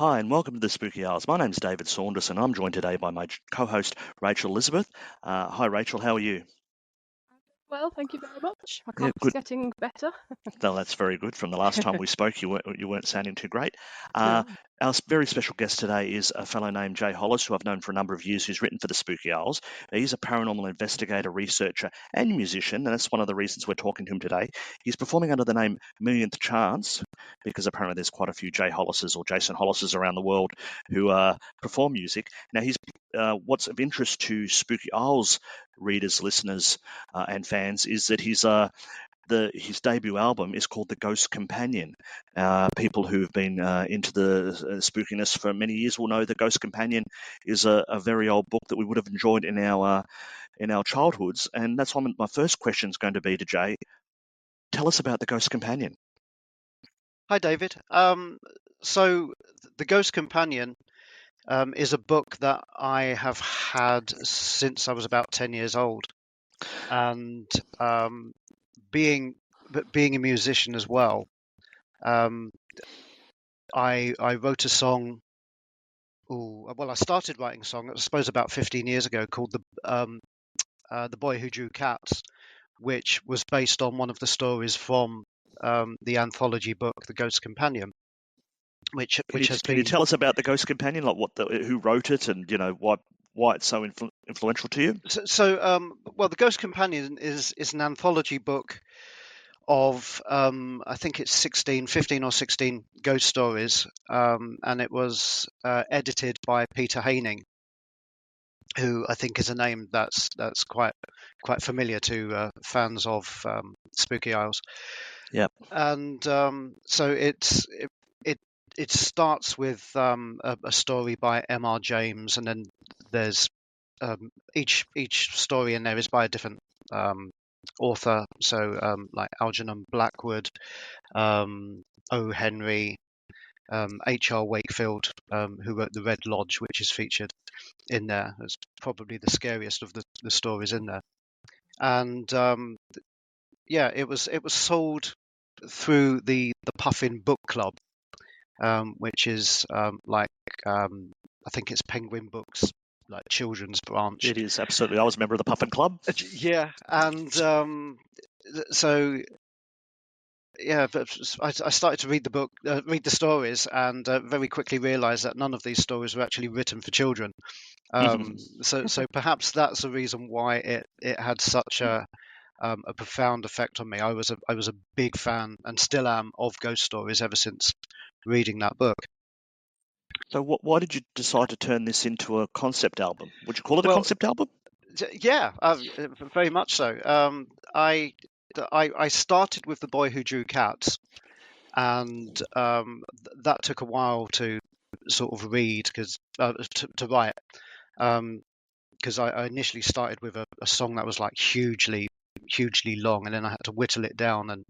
Hi, and welcome to the Spooky Hours. My name's David Saunderson. I'm joined today by my co-host Rachel Elizabeth. Hi, Rachel. How are you? Well, thank you very much. My Yeah, cough's good. getting better. No, that's very good. From the last time we spoke, you weren't sounding too great. No. Our very special guest today is a fellow named Jay Hollis, who I've known for a number of years, who's written for the Spooky Owls. He's a paranormal investigator, researcher, and musician, and that's one of the reasons we're talking to him today. He's performing under the name Millionth Chance because apparently there's quite a few Jay Hollises or Jason Hollises around the world who perform music. Now, what's of interest to Spooky Owls readers, listeners, and fans is that his debut album is called The Ghost Companion. People who've been into the spookiness for many years will know The Ghost Companion is a very old book that we would have enjoyed in our childhoods, and that's why my first question is going to be to Jay. Tell us about The Ghost Companion. Hi, David. So The Ghost Companion is a book that I have had since I was about 10 years old. And being a musician as well, I wrote a song. I started writing a song, I suppose, about 15 years ago, called The Boy Who Drew Cats, which was based on one of the stories from the anthology book, The Ghost Companion. Can you tell us about The Ghost Companion, like who wrote it, and why it's so influential to you? Well, The Ghost Companion is an anthology book of I think it's 15 or 16 ghost stories, and it was edited by Peter Haining, who I think is a name that's quite familiar to fans of Spooky Isles. Yeah. And so it starts with a story by M.R. James, and then there's each story in there is by a different author. So like Algernon Blackwood, O. Henry, H.R. Wakefield, who wrote The Red Lodge, which is featured in there. It's probably the scariest of the stories in there. And it was sold through the Puffin Book Club, which is I think it's Penguin Books, like children's branch. It is, absolutely. I was a member of the Puffin Club. Yeah, and so yeah, I started to read the book, read the stories, and very quickly realised that none of these stories were actually written for children. So perhaps that's the reason why it had such a profound effect on me. I was a big fan, and still am, of ghost stories ever since reading that book. So why did you decide to turn this into a concept album? Would you call it a concept album? Yeah, very much so. I started with The Boy Who Drew Cats, and that took a while to sort of read, because to write, because I initially started with a song that was like hugely long, and then I had to whittle it down and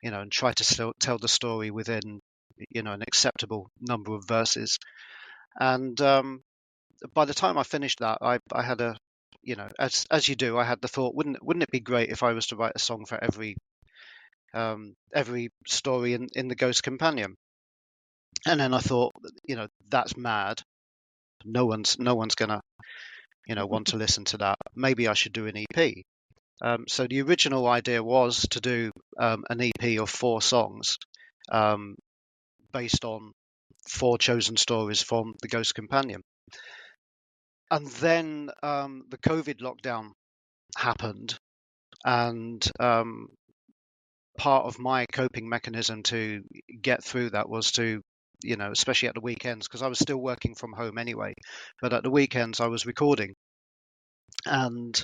and try to tell the story within an acceptable number of verses. And by the time I finished that, I had a as you do, I had the thought, wouldn't it be great if I was to write a song for every story in the Ghost Companion? And then I thought, that's mad. No one's gonna want to listen to that. Maybe I should do an EP. So the original idea was to do an EP of 4 songs, based on 4 chosen stories from the Ghost Companion. And then the COVID lockdown happened, and part of my coping mechanism to get through that was to, especially at the weekends, because I was still working from home anyway, but at the weekends I was recording. And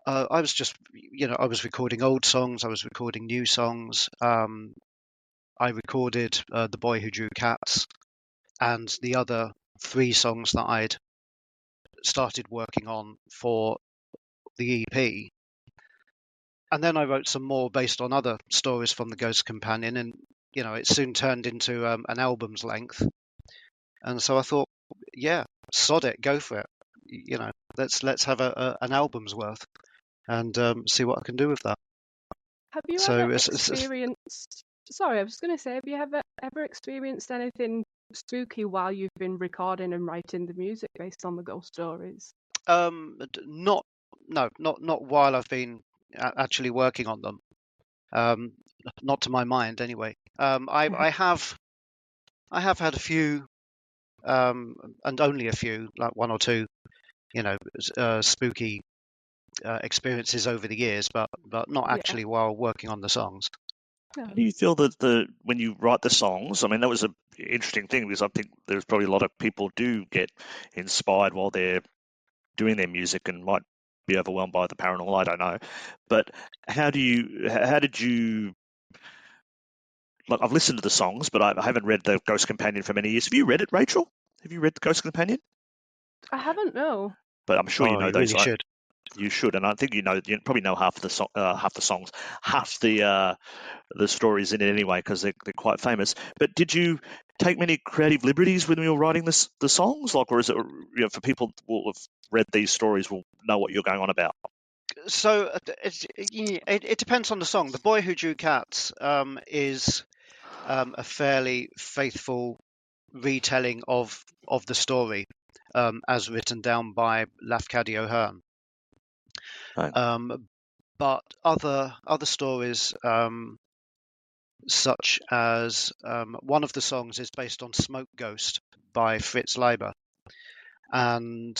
I was just, I was recording old songs, I was recording new songs. I recorded The Boy Who Drew Cats and the other 3 songs that I'd started working on for the EP. And then I wrote some more based on other stories from the Ghost Companion, and it soon turned into an album's length. And so I thought, yeah, sod it, go for it. Let's have an album's worth, and see what I can do with that. Have you ever experienced? Sorry, I was going to say, have you ever experienced anything spooky while you've been recording and writing the music based on the ghost stories? Not not while I've been actually working on them. Not to my mind, anyway. I have had a few, and only a few, like one or two, spooky experiences over the years, but not Yeah. actually while working on the songs. Yeah. How do you feel that when you write the songs? I mean, that was an interesting thing because I think there's probably a lot of people do get inspired while they're doing their music and might be overwhelmed by the paranormal. I don't know, but how did you? Like, I've listened to the songs, but I haven't read the Ghost Companion for many years. Have you read it, Rachel? Have you read the Ghost Companion? I haven't, no. But I'm sure you Oh, know you those. really should. You should, and I think you probably know half the songs, half the stories in it anyway, because they're quite famous. But did you take many creative liberties when you were writing the songs, like, or is it, for people who will have read these stories will know what you're going on about? So it depends on the song. The Boy Who Drew Cats is a fairly faithful retelling of the story, as written down by Lafcadio O'Hearn. Right. But other stories, such as one of the songs is based on Smoke Ghost by Fritz Leiber, and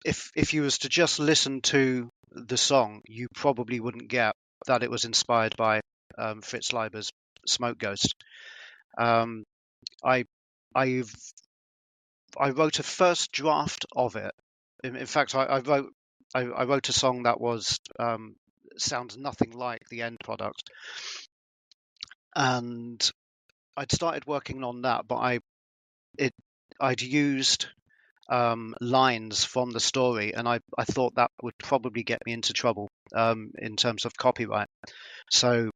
if you was to just listen to the song, you probably wouldn't get that it was inspired by Fritz Leiber's Smoke Ghost. Um, I I've I wrote a first draft of it. In fact, I wrote a song that was sounds nothing like the end product, and I'd started working on that, but I'd used lines from the story, and I thought that would probably get me into trouble in terms of copyright. So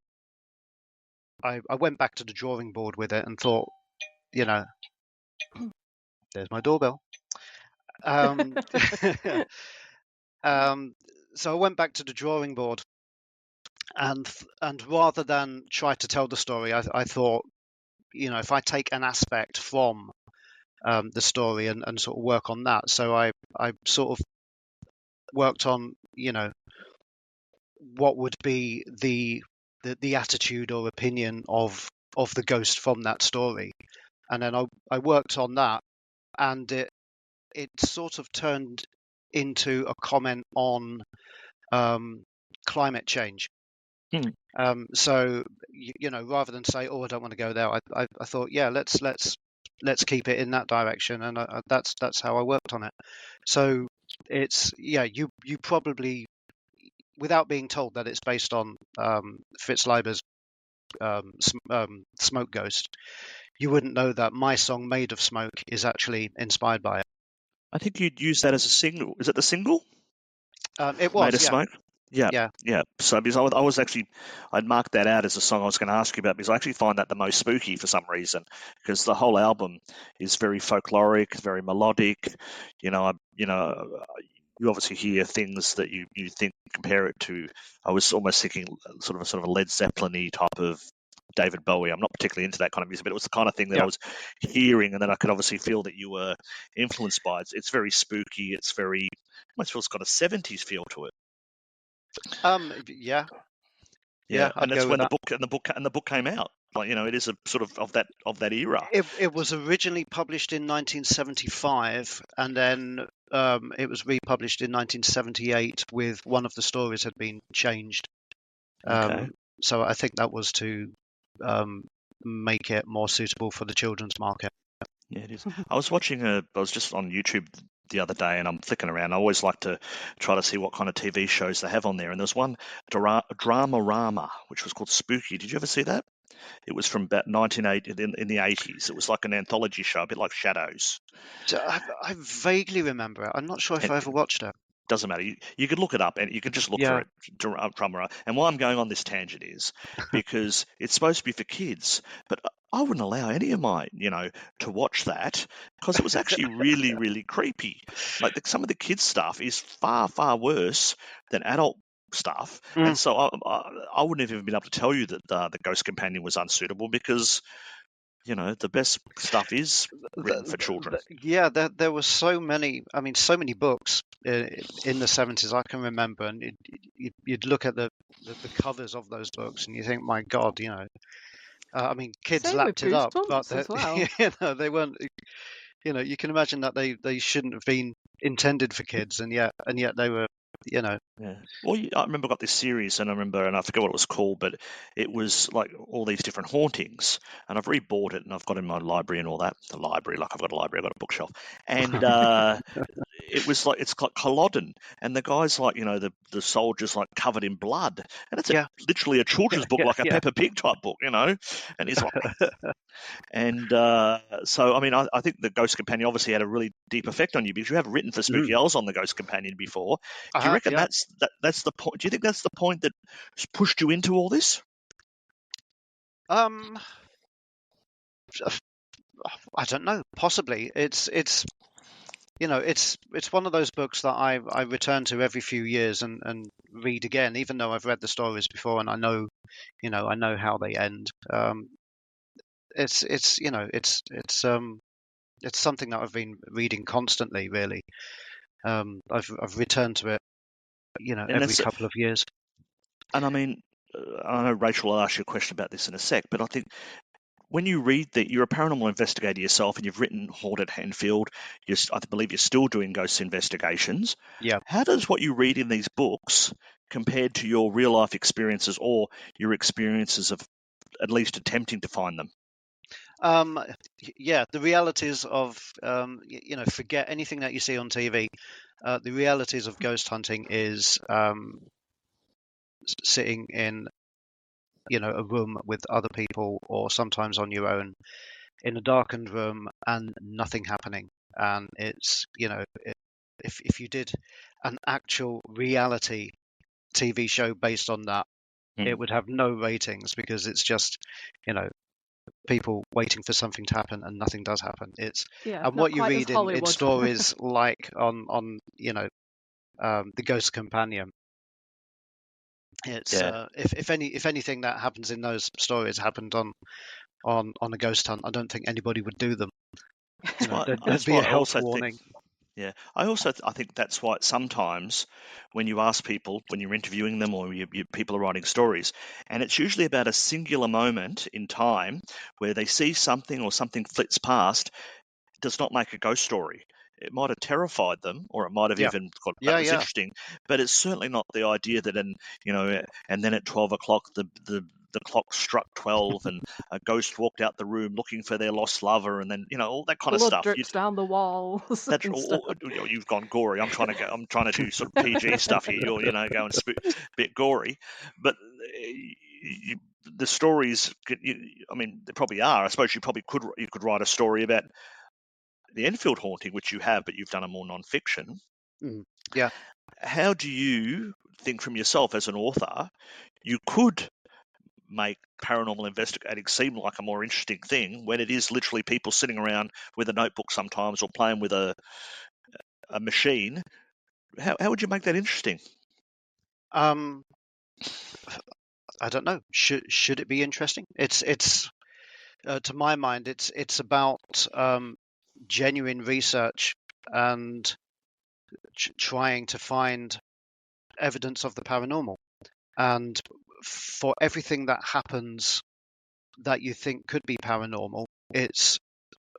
I went back to the drawing board with it and thought, there's my doorbell. So I went back to the drawing board, and rather than try to tell the story, I thought, if I take an aspect from the story and sort of work on that. So I sort of worked on, what would be the attitude or opinion of the ghost from that story, and then I worked on that, and it sort of turned into a comment on climate change. So rather than say, "Oh, I don't want to go there," I thought, yeah, let's keep it in that direction, and that's how I worked on it. So it's you probably, without being told that it's based on Fritz Leiber's Smoke Ghost, you wouldn't know that my song "Made of Smoke" is actually inspired by it. I think you'd use that as a single. Is it the single? It Made was, of yeah. Smoke? Yeah. Yeah. Yeah. So because I was actually, I'd marked that out as a song I was going to ask you about because I actually find that the most spooky for some reason because the whole album is very folkloric, very melodic. You obviously hear things that you think compare it to. I was almost thinking sort of a Led Zeppelin-y type of David Bowie. I'm not particularly into that kind of music, but it was the kind of thing that I was hearing, and then I could obviously feel that you were influenced by it. It's very spooky. It's very, almost feels got a 70s feel to it. Yeah. Yeah, I'd and that's go when with the book came out. Like, it is a sort of that era. It was originally published in 1975, and then it was republished in 1978 with one of the stories had been changed. Okay. So I think that was to make it more suitable for the children's market. Yeah, it is. I was just on YouTube the other day and I'm flicking around. I always like to try to see what kind of TV shows they have on there. And there's one Dramarama, which was called Spooky. Did you ever see that? It was from about 1980 in the 80s. It was like an anthology show, a bit like Shadows. So I vaguely remember it. I'm not sure if And I ever watched it. doesn't matter. You could look it up and you could just look for Yeah. it, drummer. And why I'm going on this tangent is because it's supposed to be for kids, but I wouldn't allow any of mine, to watch that because it was actually really, really creepy. Like some of the kids' stuff is far, far worse than adult stuff. Mm. And so I wouldn't have even been able to tell you that the Ghost Companion was unsuitable because the best stuff is written for children. Yeah, there were so many. I mean, so many books in the 70s I can remember, and you'd look at the covers of those books, and you think, my God, I mean, kids Same with lapped it up, but Goosebumps as well. they weren't. You can imagine that they shouldn't have been intended for kids, and yet they were. Yeah. Well, I remember I got this series, and I forget what it was called, but it was like all these different hauntings, and I've rebought it, and I've got it in my library and all that. The library, like I've got a library, I've got a bookshelf, and it's like Culloden, and the guy's like, the soldier's like covered in blood, and it's Yeah. literally a children's book, like a Yeah. Peppa Pig type book, and he's like, and so I mean, I think the Ghost Companion obviously had a really deep effect on you because you have written for Spooky Owls on the Ghost Companion before. I Do you have, reckon yeah. that's the point? Do you think that's the point that pushed you into all this? I don't know. Possibly. It's one of those books that I return to every few years and read again, even though I've read the stories before and I know how they end. It's something that I've been reading constantly, really. I've returned to it, And every couple of years. And I mean, I know Rachel will ask you a question about this in a sec, but I think when you read that you're a paranormal investigator yourself and you've written Haunted Enfield, I believe you're still doing ghost investigations. Yeah. How does what you read in these books compared to your real life experiences or your experiences of at least attempting to find them? Yeah, the realities of forget anything that you see on TV. The realities of ghost hunting is sitting in a room with other people, or sometimes on your own in a darkened room and nothing happening. And it's if you did an actual reality TV show based on that, it would have no ratings because it's just people waiting for something to happen and nothing does happen. And what you read in stories like on the Ghost Companion, it's if anything that happens in those stories happened on a ghost hunt, I don't think anybody would do them. There'd be a health warning. I think that's why sometimes when you ask people, when you're interviewing them or people are writing stories, and it's usually about a singular moment in time where they see something or something flits past, does not make a ghost story. It might have terrified them, or it might have even got that was interesting, but it's certainly not the idea that, and then at 12 o'clock the clock struck 12 and a ghost walked out the room looking for their lost lover, and then all that kind of stuff. Blood drips down the walls. That's you've gone gory. I'm trying to do sort of PG stuff here. You're going a bit gory, but the stories. I mean, they probably are. I suppose you could write a story about the Enfield haunting, which you have, but you've done a more non-fiction. Yeah. How do you think from yourself as an author you could make paranormal investigating seem like a more interesting thing when it is literally people sitting around with a notebook sometimes or playing with a machine? How would you make that interesting? I don't know. Should it be interesting? It's to my mind, it's about genuine research and trying to find evidence of the paranormal. And for everything that happens that you think could be paranormal, it's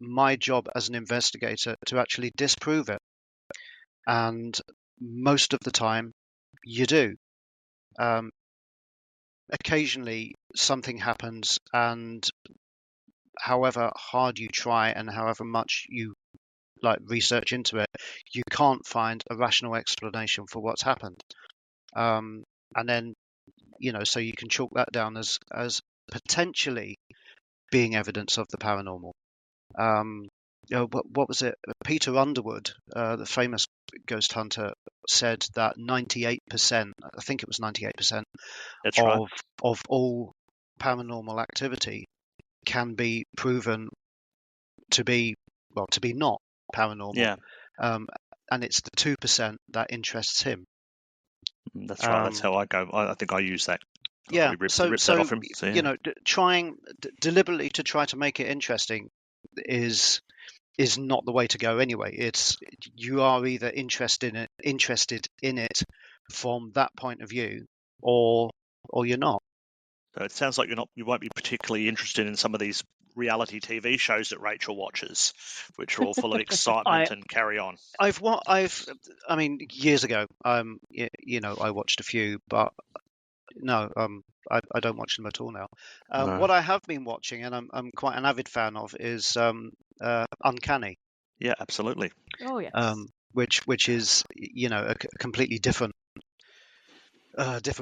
my job as an investigator to actually disprove it. And most of the time, you do. Occasionally, something happens, and however hard you try and however much you research into it, you can't find a rational explanation for what's happened. And then, so you can chalk that down as potentially being evidence of the paranormal. What was it? Peter Underwood, the famous ghost hunter, said that 98%, I think it was 98%, of all paranormal activity can be proven to be not paranormal. Yeah. And it's the 2% that interests him. That's right. That's how I go. I think I use that Yeah. Probably So ripped that off him. So, yeah. trying deliberately to try to make it interesting is not the way to go anyway. You are either interested in it from that point of view, or you're not. So it sounds like you won't be particularly interested in some of these reality TV shows that Rachel watches, which are all full of excitement and carry on. I mean, years ago, I watched a few, but no, I don't watch them at all now. No. What I have been watching, and I'm quite an avid fan of, is Uncanny. Yeah, absolutely. Oh yes. Which is a completely different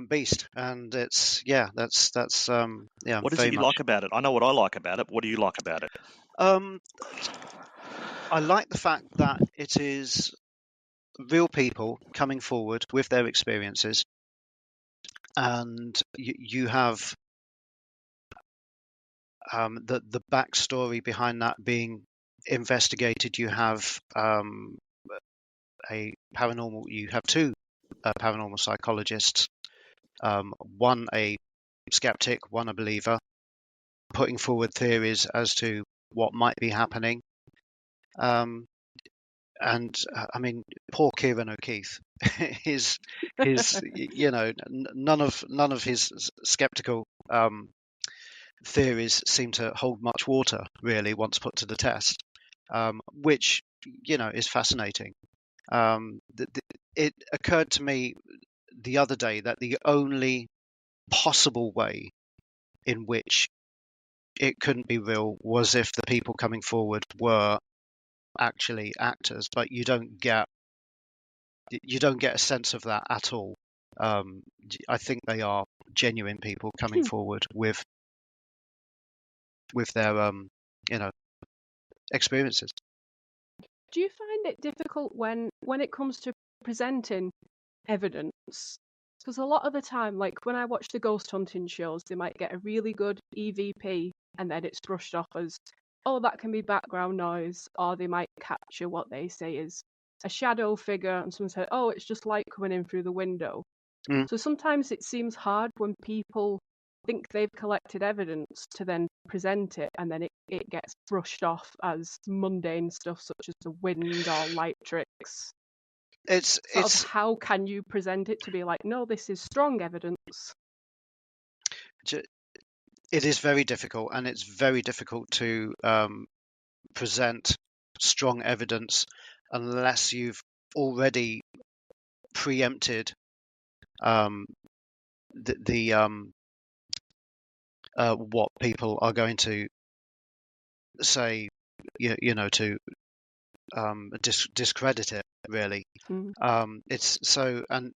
beast, and that's What is it very you much. like about it? I know what I like about it. What do you like about it? Um, I like the fact that it is real people coming forward with their experiences, and you have the backstory behind that being investigated. You have you have two paranormal psychologists, one a skeptic, one a believer, putting forward theories as to what might be happening. And I mean, poor Kieran O'Keefe, his none of his skeptical theories seem to hold much water, really, once put to the test, which is fascinating. It occurred to me the other day that the only possible way in which it couldn't be real was if the people coming forward were actually actors, but you don't get a sense of that at all. I think they are genuine people coming forward with their experiences. Do you find it difficult when it comes to presenting evidence? Because a lot of the time, like when I watch the ghost hunting shows, they might get a really good EVP and then it's brushed off as, oh, that can be background noise, or they might capture what they say is a shadow figure, and someone said, oh, it's just light coming in through the window. So sometimes it seems hard when people think they've collected evidence to then present it, and then it gets brushed off as mundane stuff such as the wind or light tricks. It's how can you present it to be like, no, this is strong evidence? It is very difficult, and it's very difficult to present strong evidence unless you've already preempted what people are going to say, to discredit it, really. It's so, and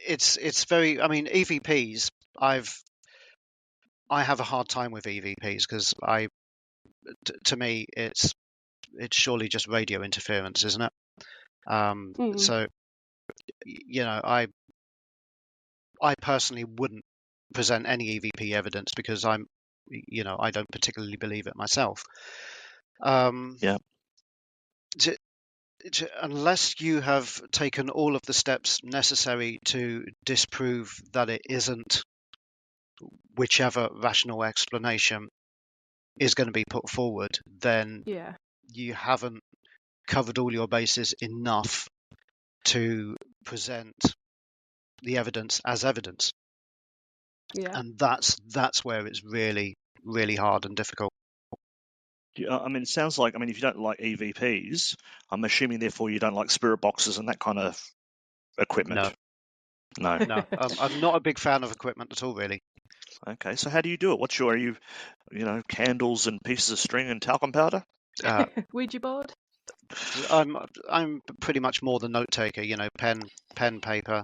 it's very, I mean, EVPs, I have a hard time with EVPs because to me it's surely just radio interference, isn't it? So I personally wouldn't present any EVP evidence because I don't particularly believe it myself. Unless you have taken all of the steps necessary to disprove that it isn't whichever rational explanation is going to be put forward, then you haven't covered all your bases enough to present the evidence as evidence. And that's where it's really, really hard and difficult. I mean, it sounds like, if you don't like EVPs, I'm assuming therefore you don't like spirit boxes and that kind of equipment. No. I'm not a big fan of equipment at all, really. Okay, so how do you do it? Are you candles and pieces of string and talcum powder? Ouija board? I'm pretty much more the note taker, pen, paper.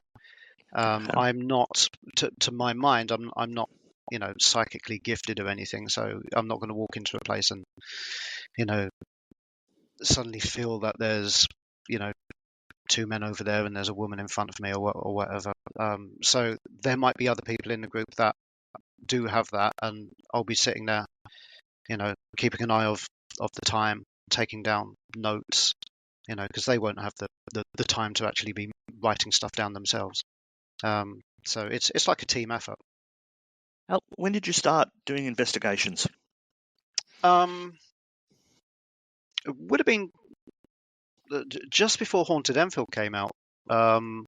I'm not, to my mind, I'm not, psychically gifted or anything, so I'm not going to walk into a place and, suddenly feel that there's, two men over there and there's a woman in front of me or whatever. So there might be other people in the group that do have that, and I'll be sitting there, keeping an eye of the time, taking down notes, because they won't have the time to actually be writing stuff down themselves. So it's like a team effort. When did you start doing investigations? It would have been just before Haunted Enfield came out. When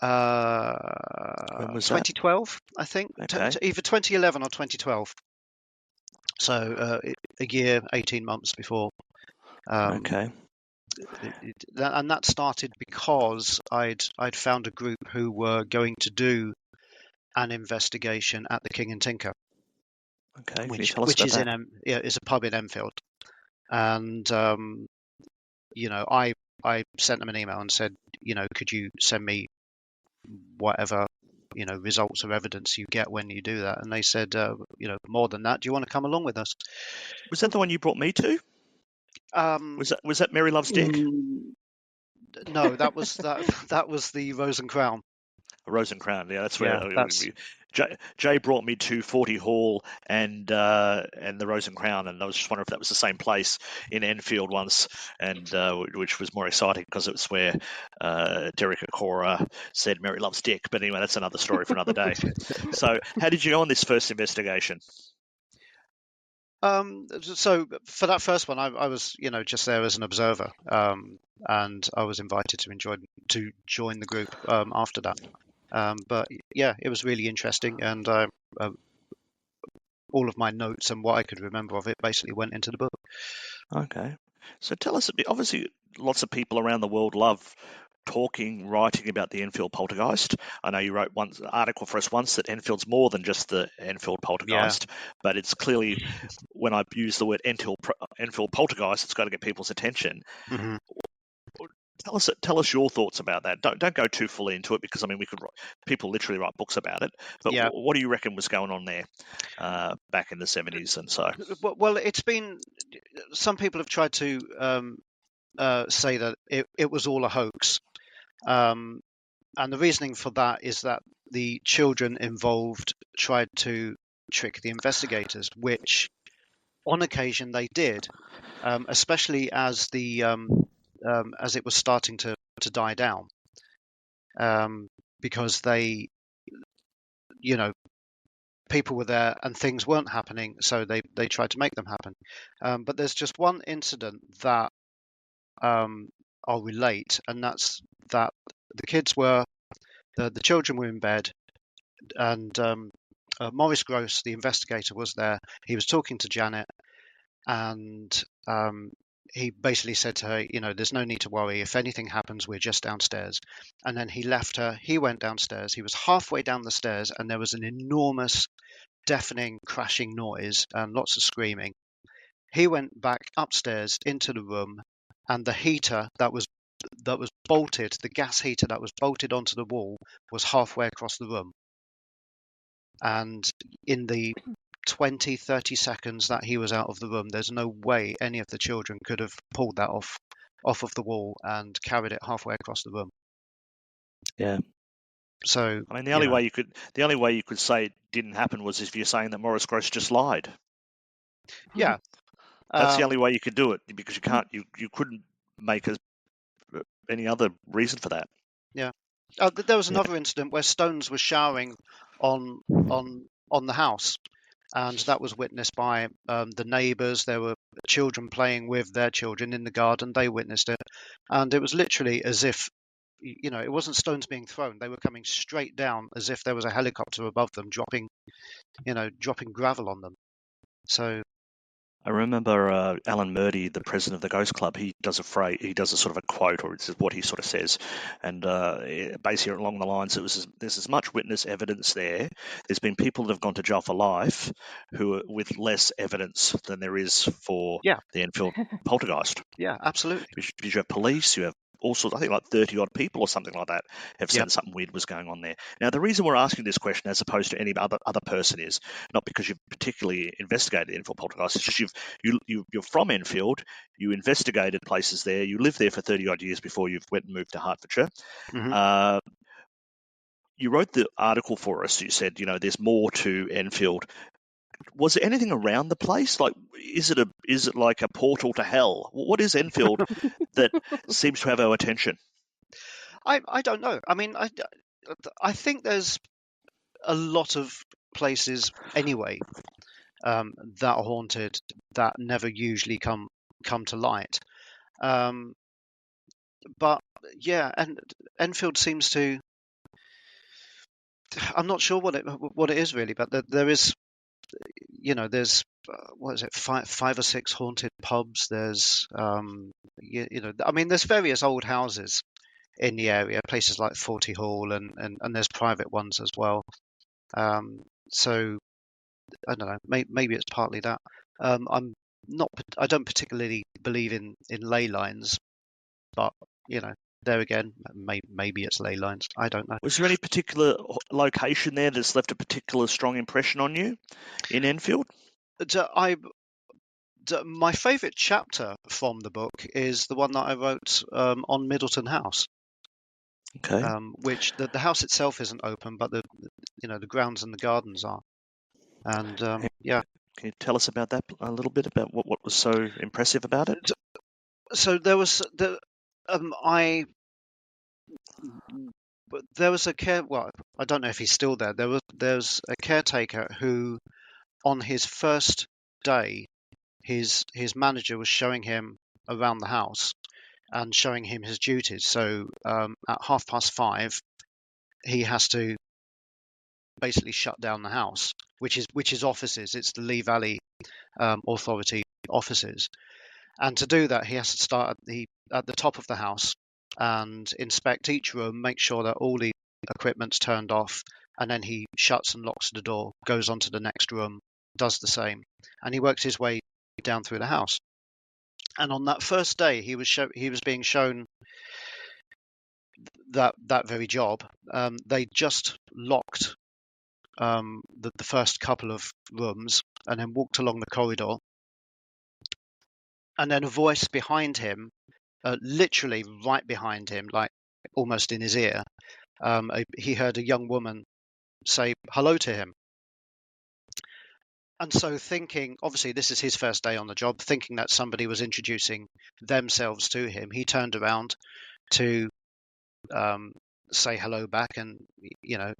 was that? 2012, I think. Okay. Either 2011 or 2012. So a year, 18 months before. Okay. And that started because I'd found a group who were going to do an investigation at the King and Tinker, Okay. Can you tell us about is that? is a pub in Enfield. And I sent them an email and said, could you send me whatever results or evidence you get when you do that? And they said, more than that, do you want to come along with us? Was that the one you brought me to? Was that Mary Loves Dick? No, that was that was the Rose and Crown. Rose and Crown, yeah, that's where that's Jay brought me to 40 Hall and the Rose and Crown, and I was just wondering if that was the same place in Enfield once, and which was more exciting because it was where Derek Acora said Mary Loves Dick. But anyway, that's another story for another day. So, how did you go on this first investigation? So for that first one, I was just there as an observer, and I was invited to join the group after that. But yeah, it was really interesting, and all of my notes and what I could remember of it basically went into the book. Okay. So tell us a bit. Obviously, lots of people around the world love writing about the Enfield Poltergeist. I know you wrote an article for us once that Enfield's more than just the Enfield Poltergeist, but it's clearly, when I use the word Enfield Poltergeist, it's got to get people's attention. Mm-hmm. Tell us your thoughts about that. Don't go too fully into it, because I mean people literally write books about it. But what do you reckon was going on there back in the 70s and so? Well, it's been, some people have tried to say that it was all a hoax, and the reasoning for that is that the children involved tried to trick the investigators, which on occasion they did, especially as as it was starting to die down, because they, people were there and things weren't happening, so they tried to make them happen. But there's just one incident that I'll relate, and that's that the children were in bed, and Maurice Gross, the investigator, was there. He was talking to Janet, and he basically said to her, there's no need to worry. If anything happens, we're just downstairs. And then he left her. He went downstairs. He was halfway down the stairs, and there was an enormous, deafening, crashing noise and lots of screaming. He went back upstairs into the room, and the heater that was bolted, the gas heater that was bolted onto the wall, was halfway across the room. And in the 20-30 seconds that he was out of the room, there's no way any of the children could have pulled that off of the wall and carried it halfway across the room. Yeah. So I mean, the only way you could say it didn't happen was if you're saying that Maurice Gross just lied. Yeah. That's the only way you could do it, because you couldn't make any other reason for that. Yeah. There was another incident where stones were showering on the house, and that was witnessed by the neighbours. There were children playing with their children in the garden. They witnessed it, and it was literally as if, it wasn't stones being thrown. They were coming straight down as if there was a helicopter above them dropping gravel on them. So I remember Alan Murdy, the president of the Ghost Club. He does a sort of a quote, or it's what he sort of says, and basically along the lines, there's as much witness evidence there. There's been people that have gone to jail for life who are with less evidence than there is for the Enfield Poltergeist. Yeah, absolutely. Because you have police, you have all sorts, I think like 30 odd people or something like that have said something weird was going on there. Now, the reason we're asking this question as opposed to any other person is not because you've particularly investigated the Enfield Poltergeist. It's just you're from Enfield, you investigated places there, you lived there for 30 odd years before you went and moved to Hertfordshire. Mm-hmm. You wrote the article for us. You said, there's more to Enfield. Was there anything around the place? Like, is it like a portal to hell? What is Enfield that seems to have our attention? I don't know. I mean, I think there's a lot of places anyway that are haunted that never usually come to light. But yeah, and Enfield seems to. I'm not sure what it is really, but there is, there's what is it, five or six haunted pubs. There's I mean, there's various old houses in the area, places like Forty Hall, and there's private ones as well. So I don't know, maybe it's partly that. I'm not. I don't particularly believe in ley lines, but there again, maybe it's ley lines. I don't know. Was there any particular location there that's left a particular strong impression on you in Enfield? My favourite chapter from the book is the one that I wrote on Middleton House. Okay. Which the house itself isn't open, but the grounds and the gardens are. And yeah. Can you tell us about that a little bit, about what was so impressive about it? So there was a care. Well, I don't know if he's still there. There's a caretaker who, on his first day, his manager was showing him around the house and showing him his duties. So at 5:30, he has to basically shut down the house, which is offices. It's the Lee Valley Authority offices, and to do that, he has to start at the top of the house and inspect each room, make sure that all the equipment's turned off, and then he shuts and locks the door, goes on to the next room, does the same, and he works his way down through the house. And on that first day, he was being shown that very job. They just locked the first couple of rooms and then walked along the corridor, and then a voice behind him, literally right behind him, like almost in his ear, he heard a young woman say hello to him. And so, thinking, obviously this is his first day on the job, thinking that somebody was introducing themselves to him, he turned around to say hello back and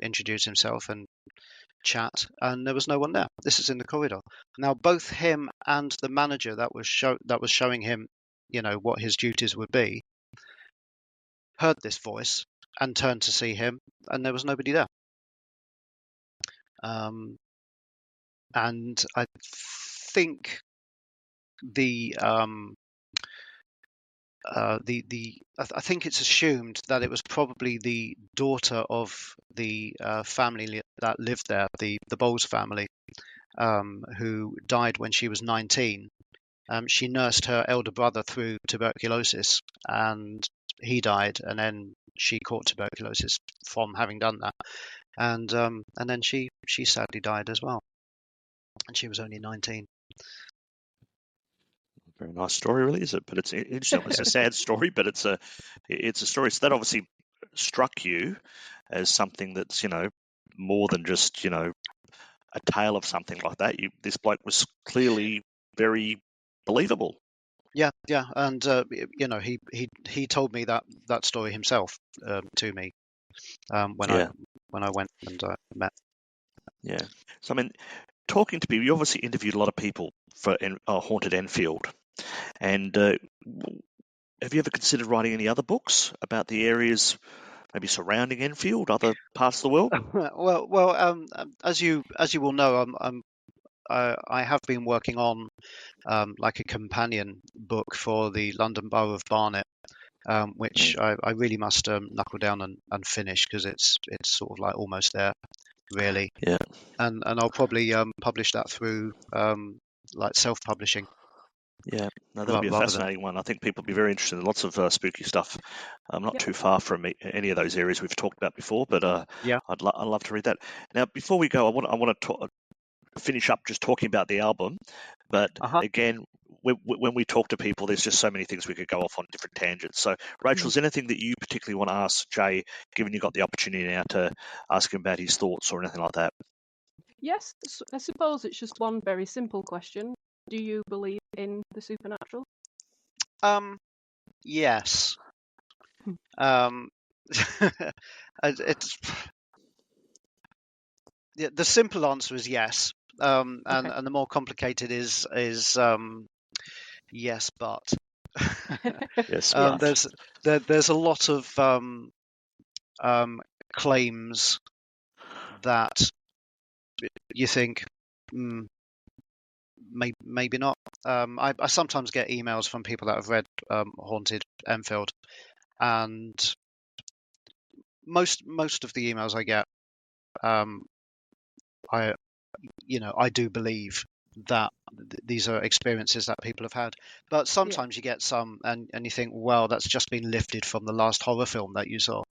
introduce himself and chat, and there was no one there. This is in the corridor. Now both him and the manager that was showing him what his duties would be heard this voice and turned to see him, and there was nobody there. And I think I think it's assumed that it was probably the daughter of the family that lived there, the Bowles family, who died when she was 19. She nursed her elder brother through tuberculosis, and he died, and then she caught tuberculosis from having done that, and then she sadly died as well, and she was only 19. Very nice story, really, is it? But it's interesting. It's a sad story, but it's a story. So that obviously struck you as something that's more than just a tale of something like that. This bloke was clearly very believable. Yeah, and he told me that story himself to me when I went and met. Yeah. So I mean, talking to people, you obviously interviewed a lot of people for Haunted Enfield, and have you ever considered writing any other books about the areas maybe surrounding Enfield, other parts of the world? Well, as you will know, I have been working on like a companion book for the London Borough of Barnet, which I really must knuckle down and finish, because it's sort of like almost there, really. Yeah. And I'll probably publish that through like self-publishing. Yeah, no, that'll be a fascinating one. I think people will be very interested in lots of spooky stuff. I'm not too far from any of those areas we've talked about before, but I'd love to read that. Now, before we go, I want to finish up just talking about the album. But again, when we talk to people, there's just so many things we could go off on different tangents. So, Rachel, is there anything that you particularly want to ask Jay, given you got the opportunity now to ask him about his thoughts or anything like that? Yes, I suppose it's just one very simple question. Do you believe in the supernatural? Yes. it's the simple answer is yes, and the more complicated is yes, but Yes, but there's a lot of claims that you think maybe not. I sometimes get emails from people that have read Haunted Enfield, and most of the emails I get, I do believe that these are experiences that people have had, but sometimes you get some and you think, well, that's just been lifted from the last horror film that you saw.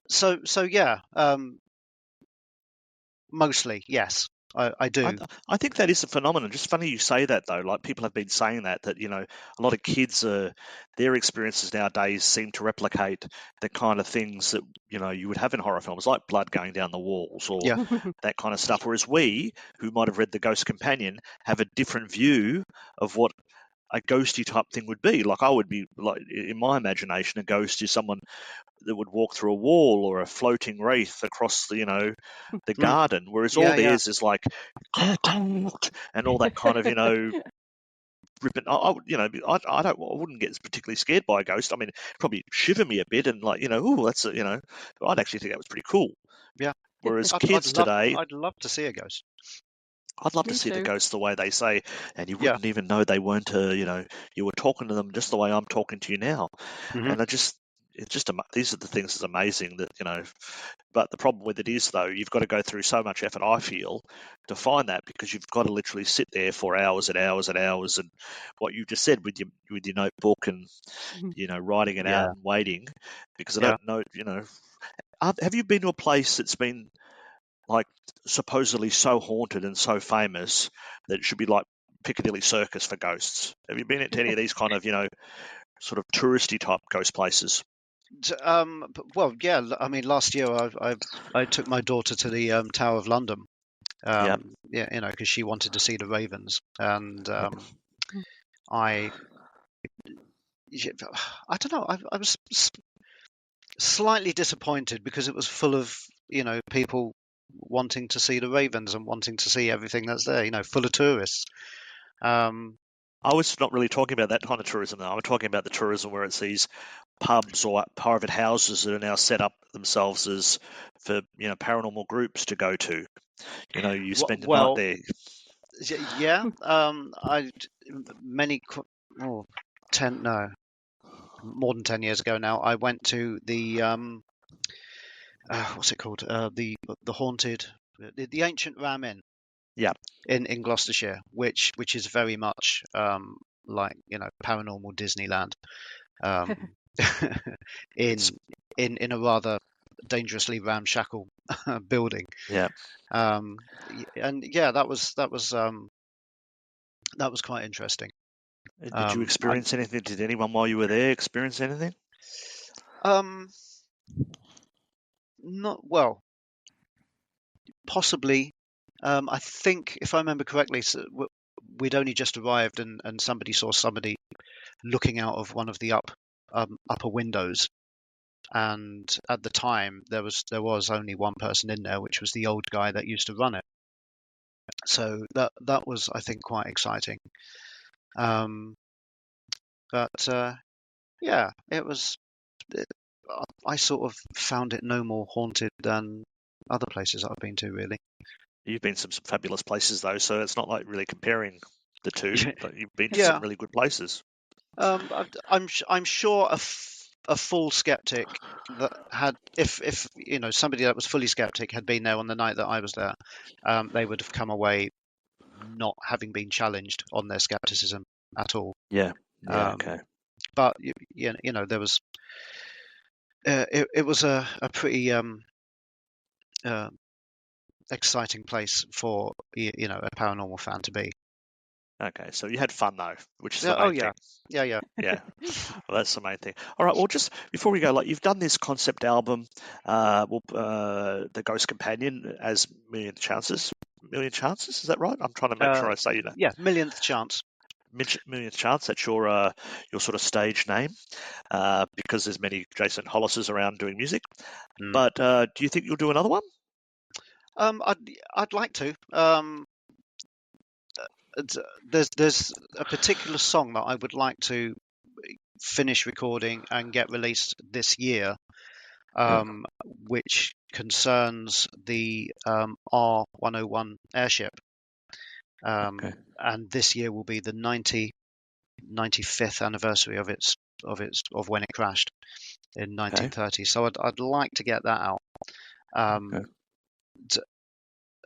So yeah, mostly yes, I do. I think that is a phenomenon. Just funny you say that though. Like people have been saying that a lot of kids their experiences nowadays seem to replicate the kind of things that you would have in horror films, like blood going down the walls or Yeah. that kind of stuff. Whereas we, who might have read The Ghost Companion, have a different view of what a ghosty type thing would be. Like I would be like in my imagination, a ghost is someone that would walk through a wall or a floating wreath across the garden, whereas all Yeah. theirs is like and all that kind of ripping. I wouldn't get particularly scared by a ghost. I mean, probably shiver me a bit and like oh that's I'd actually think that was pretty cool. Yeah. Whereas kids today, I'd love to see a ghost. I'd love to Me see the too. ghosts the way they say, and you Yeah. wouldn't even know they weren't. You were talking to them just the way I'm talking to you now, Hmm. and these are the things that's amazing that. But the problem with it is though, you've got to go through so much effort. I feel to find that because you've got to literally sit there for hours and hours and hours, and what you just said with your notebook and writing it out Yeah. and waiting, because I Yeah. don't know. Have you been to a place that's been like supposedly so haunted and so famous that it should be like Piccadilly Circus for ghosts? Have you been to any of these kind of sort of touristy type ghost places? Well, yeah. I mean, last year I took my daughter to the Tower of London. Yeah. Yeah, because she wanted to see the ravens, and I yeah, I don't know. I was slightly disappointed because it was full of people wanting to see the ravens and wanting to see everything that's there. Full of tourists. Um, I was not really talking about that kind of tourism though. I'm talking about the tourism where it's these pubs or private houses that are now set up themselves as for paranormal groups to go to. You spend a night well, there. yeah. I many oh, 10 no more than 10 years ago now. I went to the what's it called? The haunted, the ancient Ram Inn Yeah. in Gloucestershire, which is very much like paranormal Disneyland, um, in in a rather dangerously ramshackle building. Yeah. And yeah, that was quite interesting. Did you I experience anything? Did anyone while you were there experience anything? um not well, possibly. I think if I remember correctly, we'd only just arrived, and somebody saw somebody looking out of one of the upper windows. And at the time, there was only one person in there, which was the old guy that used to run it. So that was, I think, quite exciting. Um, but yeah, it was. It, I sort of found it no more haunted than other places I've been to, really. You've been to some fabulous places though, so it's not like really comparing the two. But you've been to some Yeah, really good places. I'm sure a full skeptic that had, if somebody that was fully skeptic had been there on the night that I was there, they would have come away not having been challenged on their skepticism at all. Yeah. Yeah. Um, Okay. but there was it was a pretty uh, exciting place for a paranormal fan to be. Okay. So you had fun though, which is the Yeah. Oh main yeah. thing. Yeah. Yeah. Well, that's the main thing. All right. Well, just before we go, like you've done this concept album, The Ghost Companion as Million Chances. Million Chances, is that right? I'm trying to make Uh, sure I say yeah. Millionth chance. million chance that's your sort of stage name, because there's many Jason Hollises around doing music. Mm. But do you think you'll do another one? I'd like to. There's a particular song that I would like to finish recording and get released this year, which concerns the R101 airship. And this year will be the 95th anniversary of when it crashed in 1930. So I'd like to get that out.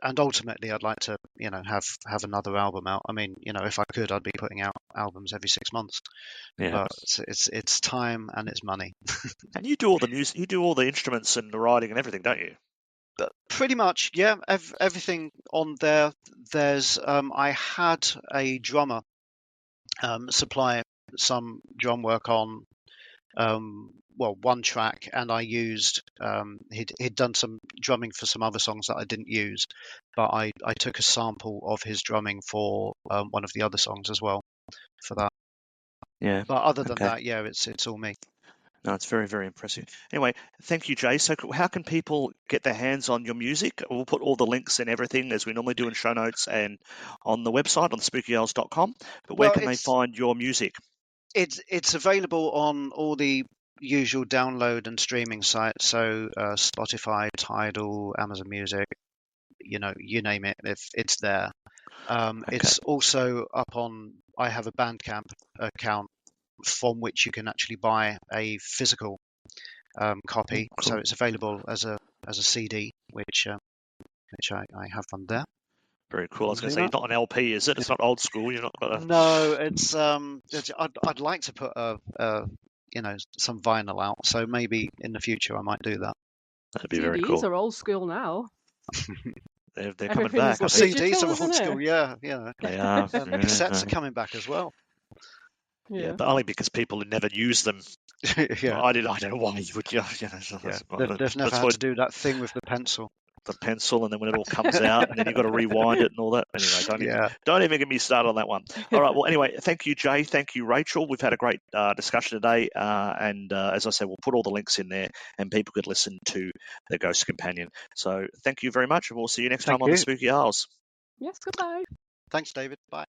And ultimately, I'd like to, have another album out. I mean, if I could, I'd be putting out albums every 6 months. Yeah. But it's time and it's money. And you do all the music, you do all the instruments and the writing and everything, don't you? But pretty much, yeah. Everything on there. There's I had a drummer supply some drum work on one track, and I used he'd done some drumming for some other songs that I didn't use, but I took a sample of his drumming for one of the other songs as well for that. Yeah. But other than that, yeah, it's all me. No, it's very, very impressive. Anyway, thank you, Jay. So how can people get their hands on your music? We'll put all the links and everything, as we normally do in show notes and on the website on spookyowls.com. But where can they find your music? It's available on all the usual download and streaming sites, so Spotify, Tidal, Amazon Music, you name it, if it's there. It's also up on, I have a Bandcamp account from which you can actually buy a physical copy. Cool. So it's available as a CD, which I have on there. Very cool. I was going to say, it's not an LP, is it? It's not old school. You're not got a... No, it's I'd like to put some vinyl out. So maybe in the future I might do that. That'd be very cool. CDs are old school now. They're coming back. CDs are old school, yeah. They are. Cassettes are coming back as well. Yeah, but only because people never use them. Yeah. I don't know why you would. They've never had to do that thing with the pencil. The pencil, and then when it all comes out, and then you've got to rewind it and all that. Anyway, don't even get me started on that one. All right. Well, anyway, thank you, Jay. Thank you, Rachel. We've had a great discussion today, and as I said, we'll put all the links in there, and people could listen to the Ghost Companion. So thank you very much, and we'll see you next time on the Spooky Isles. Yes, goodbye. Thanks, David. Bye.